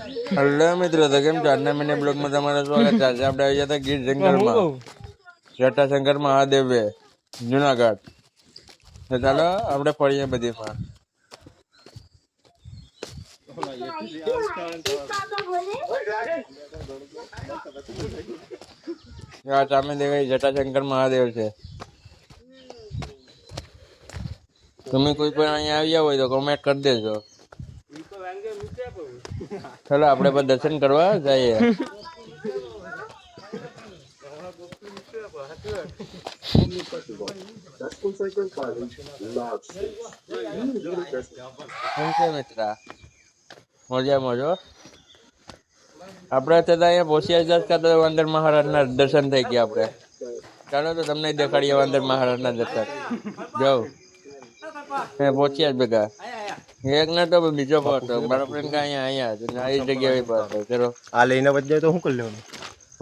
Hello મિત્રો, તો કેમ છો? આજના મહિને બ્લોગમાં તમારું સ્વાગત છે. આજે આપણે આવી ગયા હતા ગીર જંગલમાં, જટાશંકર મહાદેવ જુનાગઢ. તો ચાલો આપણે ફરીએ બધી માં. સામે દેખાય જટાશંકર મહાદેવ છે. તમે કોઈ પણ અહીંયા આવ્યા હોય તો કોમેન્ટ કરી દેજો. ચાલો આપણે પણ દર્શન કરવા જઈએ. મજા મજો આપણે અત્યારે અહીંયા પહોંચ્યા જતા તો વાંદર મહારાજના દર્શન થઈ ગયા આપણે. ચાલો તો તમને દેખાડીએ વાંદર મહારાજના દર્શન. જાઓ પહોંચ્યા જ ભેગા. એક ના તો બીજો પડતો મારો ફ્રેન્ડ અહીંયા આ જગ્યાએ પડતો. ચલો આ લઈને વચ્ચે તો શું કરી લેવાનું?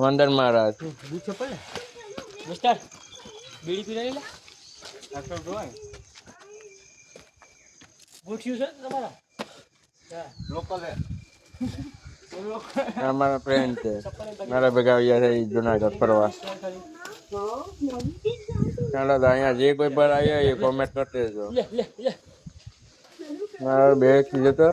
વાંદર મહારાજ બીડી પી લે આટલો ડોય પૂછ્યું છે તમારા લોકલ મારા ફ્રેન્ડ છે, મારા ભેગા આવ્યા છે જુનાગઢ ફરવા. ચાલો તો અહીંયા જે કોઈ પર આવ્યા એ કોમેન્ટ કરતી રહેજો. મારો બે જતો